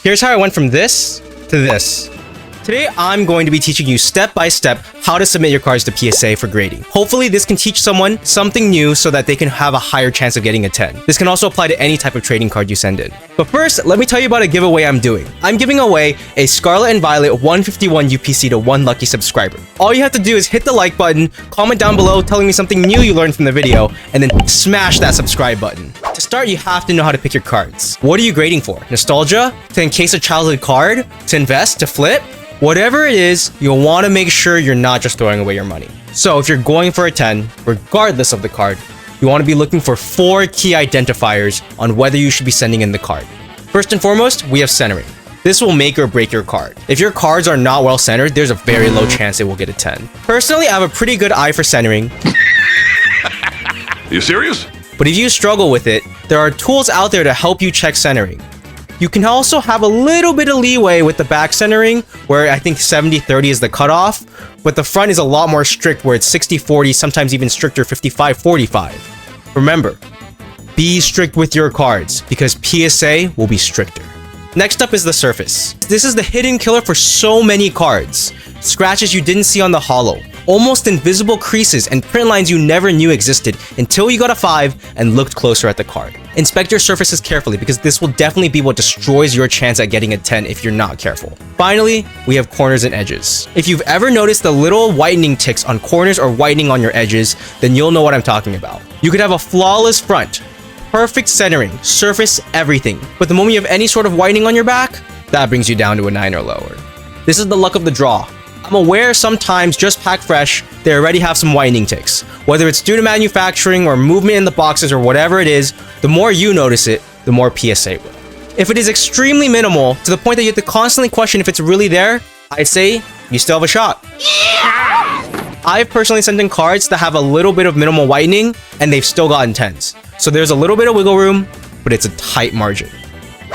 Here's how I went from this to this. Today, I'm going to be teaching you step by step how to submit your cards to PSA for grading. Hopefully, this can teach someone something new so that they can have a higher chance of getting a 10. This can also apply to any type of trading card you send in. But first, let me tell you about a giveaway I'm doing. I'm giving away a Scarlet and Violet 151 UPC to one lucky subscriber. All you have to do is hit the like button, comment down below telling me something new you learned from the video, and then smash that subscribe button. To start, you have to know how to pick your cards. What are you grading for? Nostalgia? To encase a childhood card? To invest? To flip? Whatever it is, you'll want to make sure you're not just throwing away your money. So if you're going for a 10, regardless of the card, you want to be looking for 4 key identifiers on whether you should be sending in the card. First and foremost, we have centering. This will make or break your card. If your cards are not well centered, there's a very low chance it will get a 10. Personally, I have a pretty good eye for centering. Are you serious? But if you struggle with it, there are tools out there to help you check centering. You can also have a little bit of leeway with the back centering, where I think 70-30 is the cutoff, but the front is a lot more strict where it's 60-40, sometimes even stricter 55-45. Remember, be strict with your cards because PSA will be stricter. Next up is the surface. This is the hidden killer for so many cards. Scratches you didn't see on the holo, almost invisible creases and print lines you never knew existed until you got a 5 and looked closer at the card. Inspect your surfaces carefully because this will definitely be what destroys your chance at getting a 10 if you're not careful. Finally, we have corners and edges. If you've ever noticed the little whitening ticks on corners or whitening on your edges, then you'll know what I'm talking about. You could have a flawless front, perfect centering, surface, everything, but the moment you have any sort of whitening on your back, that brings you down to a 9 or lower. This is the luck of the draw. I'm aware sometimes just packed fresh, they already have some whitening ticks. Whether it's due to manufacturing or movement in the boxes or whatever it is, the more you notice it, the more PSA will. If it is extremely minimal, to the point that you have to constantly question if it's really there, I'd say you still have a shot. Yeah! I've personally sent in cards that have a little bit of minimal whitening, and they've still gotten 10s. So there's a little bit of wiggle room, but it's a tight margin.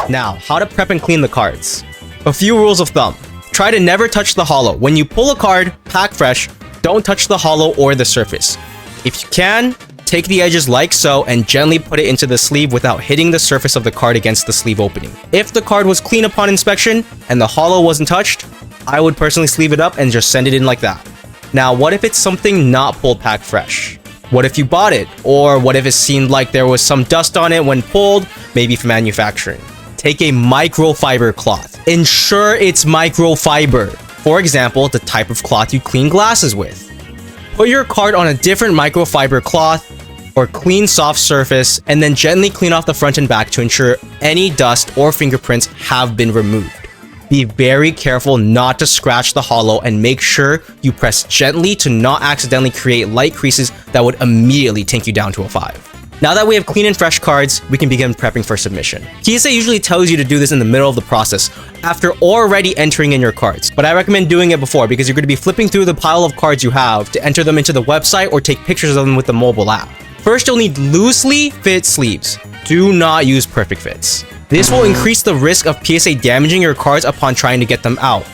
Now, how to prep and clean the cards. A few rules of thumb. Try to never touch the holo. When you pull a card, pack fresh, don't touch the holo or the surface. If you can, take the edges like so and gently put it into the sleeve without hitting the surface of the card against the sleeve opening. If the card was clean upon inspection and the holo wasn't touched, I would personally sleeve it up and just send it in like that. Now, what if it's something not pulled pack fresh? What if you bought it? Or what if it seemed like there was some dust on it when pulled, maybe from manufacturing? Take a microfiber cloth. Ensure it's microfiber. For example, the type of cloth you clean glasses with. Put your card on a different microfiber cloth or clean soft surface and then gently clean off the front and back to ensure any dust or fingerprints have been removed. Be very careful not to scratch the holo and make sure you press gently to not accidentally create light creases that would immediately take you down to a 5. Now that we have clean and fresh cards, we can begin prepping for submission. PSA usually tells you to do this in the middle of the process, after already entering in your cards. But I recommend doing it before because you're going to be flipping through the pile of cards you have to enter them into the website or take pictures of them with the mobile app. First, you'll need loosely fit sleeves. Do not use perfect fits. This will increase the risk of PSA damaging your cards upon trying to get them out.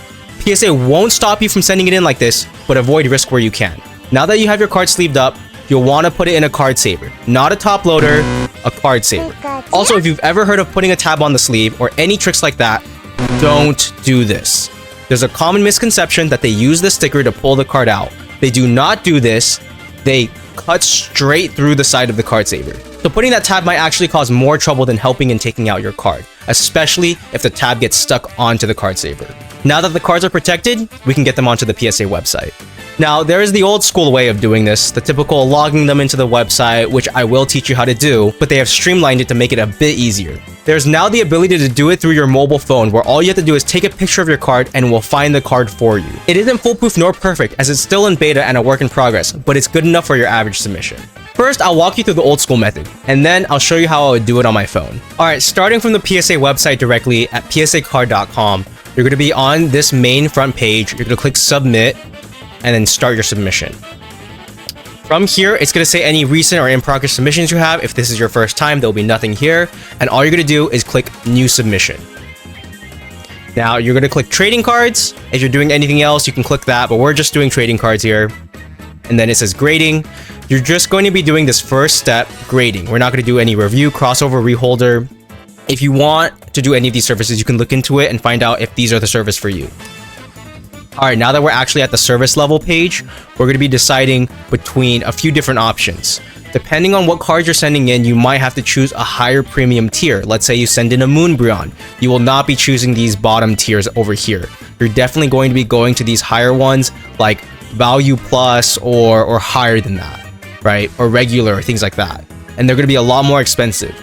PSA won't stop you from sending it in like this, but avoid risk where you can. Now that you have your card sleeved up, you'll want to put it in a card saver. Not a top loader, a card saver. Also, if you've ever heard of putting a tab on the sleeve or any tricks like that, don't do this. There's a common misconception that they use the sticker to pull the card out. They do not do this. They cut straight through the side of the card saver. So putting that tab might actually cause more trouble than helping in taking out your card, especially if the tab gets stuck onto the card saver. Now that the cards are protected, we can get them onto the PSA website. Now, there is the old school way of doing this, the typical logging them into the website, which I will teach you how to do, but they have streamlined it to make it a bit easier. There's now the ability to do it through your mobile phone, where all you have to do is take a picture of your card and we'll find the card for you. It isn't foolproof nor perfect, as it's still in beta and a work in progress, but it's good enough for your average submission. First, I'll walk you through the old school method, and then I'll show you how I would do it on my phone. Alright, starting from the PSA website directly at psacard.com, you're going to be on this main front page, you're going to click submit, and then start your submission. From here, it's going to say any recent or in-progress submissions you have. If this is your first time, there'll be nothing here. And all you're going to do is click New Submission. Now, you're going to click Trading Cards. If you're doing anything else, you can click that, but we're just doing Trading Cards here. And then it says Grading. You're just going to be doing this first step, grading. We're not going to do any review, crossover, reholder, If you want to do any of these services, you can look into it and find out if these are the service for you. Alright, now that we're actually at the service level page, we're going to be deciding between a few different options. Depending on what cards you're sending in, you might have to choose a higher premium tier. Let's say you send in a Moonbryon. You will not be choosing these bottom tiers over here. You're definitely going to be going to these higher ones like Value Plus or higher than that, right? Or regular or things like that. And they're going to be a lot more expensive.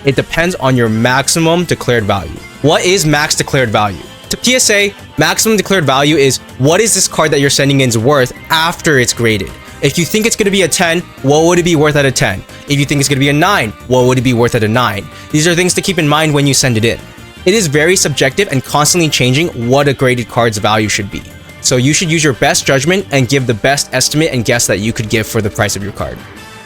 It depends on your maximum declared value. What is max declared value? To PSA, maximum declared value is what is this card that you're sending in's worth after it's graded. If you think it's going to be a 10, what would it be worth at a 10? If you think it's going to be a 9, what would it be worth at a 9? These are things to keep in mind when you send it in. It is very subjective and constantly changing what a graded card's value should be. So you should use your best judgment and give the best estimate and guess that you could give for the price of your card.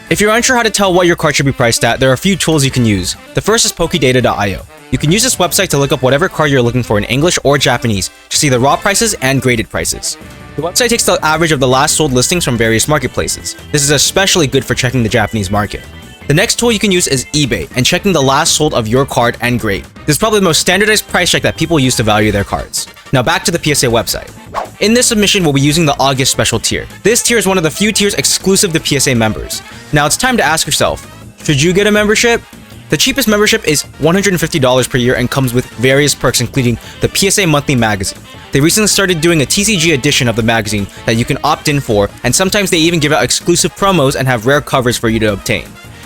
If you're unsure how to tell what your card should be priced at, there are a few tools you can use. The first is pokydata.io. You can use this website to look up whatever card you're looking for in English or Japanese to see the raw prices and graded prices. The website takes the average of the last sold listings from various marketplaces. This is especially good for checking the Japanese market. The next tool you can use is eBay and checking the last sold of your card and grade. This is probably the most standardized price check that people use to value their cards. Now back to the PSA website. In this submission, we'll be using the August special tier. This tier is one of the few tiers exclusive to PSA members. Now it's time to ask yourself, should you get a membership? The cheapest membership is $150 per year and comes with various perks including the PSA monthly magazine. They recently started doing a TCG edition of the magazine that you can opt in for, and sometimes they even give out exclusive promos and have rare covers for you to obtain.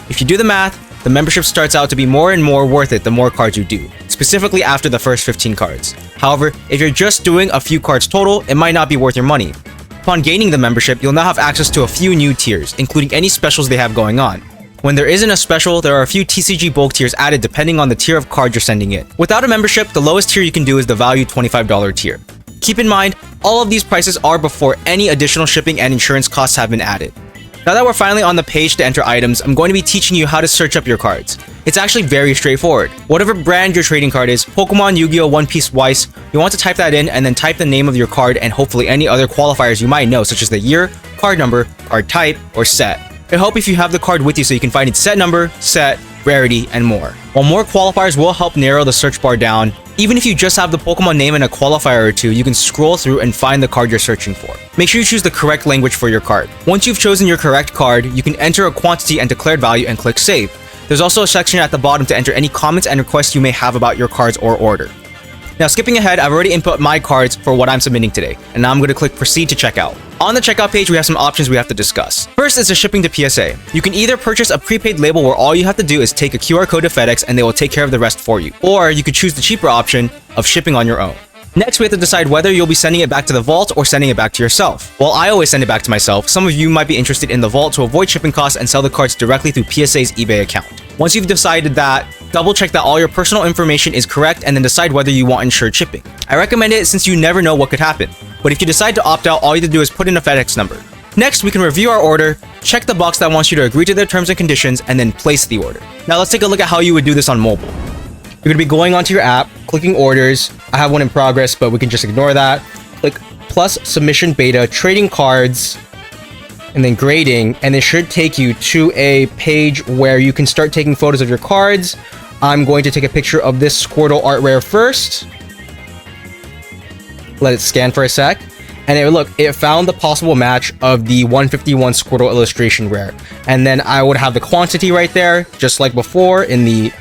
If you do the math, the membership starts out to be more and more worth it the more cards you do, specifically after the first 15 cards. However, if you're just doing a few cards total, it might not be worth your money. Upon gaining the membership, you'll now have access to a few new tiers, including any specials they have going on. When there isn't a special, there are a few TCG bulk tiers added depending on the tier of card you're sending in. Without a membership, the lowest tier you can do is the value $25 tier. Keep in mind, all of these prices are before any additional shipping and insurance costs have been added. Now that we're finally on the page to enter items, I'm going to be teaching you how to search up your cards. It's actually very straightforward. Whatever brand your trading card is, Pokemon, Yu-Gi-Oh, One Piece, Weiss, you want to type that in and then type the name of your card and hopefully any other qualifiers you might know, such as the year, card number, card type, or set. It'll help if you have the card with you so you can find its set number, set, rarity, and more. While more qualifiers will help narrow the search bar down, even if you just have the Pokemon name and a qualifier or two, you can scroll through and find the card you're searching for. Make sure you choose the correct language for your card. Once you've chosen your correct card, you can enter a quantity and declared value and click save. There's also a section at the bottom to enter any comments and requests you may have about your cards or order. Now skipping ahead, I've already input my cards for what I'm submitting today, and now I'm going to click proceed to checkout. On the checkout page, we have some options we have to discuss. First is the shipping to PSA. You can either purchase a prepaid label where all you have to do is take a QR code to FedEx and they will take care of the rest for you. Or you could choose the cheaper option of shipping on your own. Next, we have to decide whether you'll be sending it back to the vault or sending it back to yourself. While I always send it back to myself, some of you might be interested in the vault to avoid shipping costs and sell the cards directly through PSA's eBay account. Once you've decided that, double check that all your personal information is correct and then decide whether you want insured shipping. I recommend it since you never know what could happen. But if you decide to opt out, all you have to do is put in a FedEx number. Next, we can review our order, check the box that wants you to agree to their terms and conditions, and then place the order. Now let's take a look at how you would do this on mobile. You're going to be going onto your app, clicking orders. I have one in progress, but we can just ignore that. Click plus submission beta, trading cards, and then grading, and it should take you to a page where you can start taking photos of your cards. I'm going to take a picture of this Squirtle art rare first. Let it scan for a sec. And it found the possible match of the 151 Squirtle illustration rare. And then I would have the quantity right there, just like before in the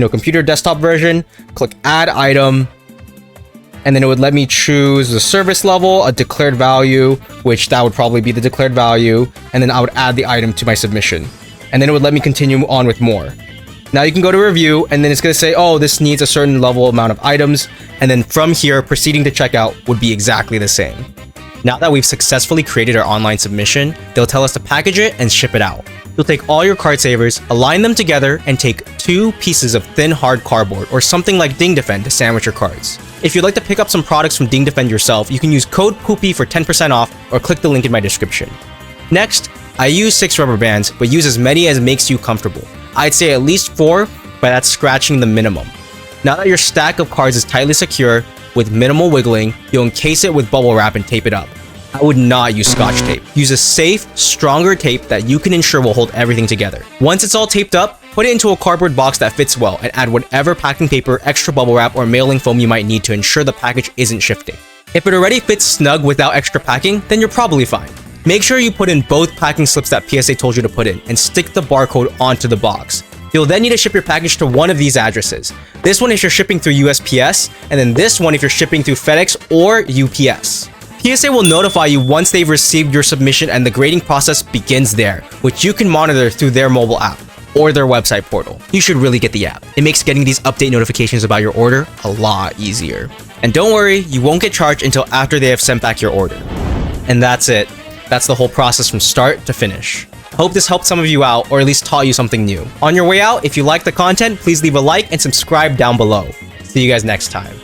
computer desktop version. Click add item. And then it would let me choose the service level, a declared value, which that would probably be the declared value. And then I would add the item to my submission. And then it would let me continue on with more. Now you can go to review, and then it's going to say, oh, this needs a certain level amount of items. And then from here, proceeding to checkout would be exactly the same. Now that we've successfully created our online submission, they'll tell us to package it and ship it out. You'll take all your card savers, align them together, and take 2 pieces of thin hard cardboard or something like Ding Defend to sandwich your cards. If you'd like to pick up some products from Ding Defend yourself, you can use code POOPY for 10% off or click the link in my description. Next, I use 6 rubber bands, but use as many as makes you comfortable. I'd say at least 4, but that's scratching the minimum. Now that your stack of cards is tightly secure, with minimal wiggling, you'll encase it with bubble wrap and tape it up. I would not use Scotch tape. Use a safe, stronger tape that you can ensure will hold everything together. Once it's all taped up, Put it into a cardboard box that fits well and add whatever packing paper, extra bubble wrap, or mailing foam you might need to ensure the package isn't shifting. If it already fits snug without extra packing, then you're probably fine. Make sure you put in both packing slips that PSA told you to put in and stick the barcode onto the box. You'll then need to ship your package to one of these addresses. This one if you're shipping through USPS, and then this one if you're shipping through FedEx or UPS. PSA will notify you once they've received your submission and the grading process begins there, which you can monitor through their mobile app or their website portal. You should really get the app. It makes getting these update notifications about your order a lot easier. And don't worry, you won't get charged until after they have sent back your order. And that's it. That's the whole process from start to finish. Hope this helped some of you out, or at least taught you something new. On your way out, if you like the content, please leave a like and subscribe down below. See you guys next time.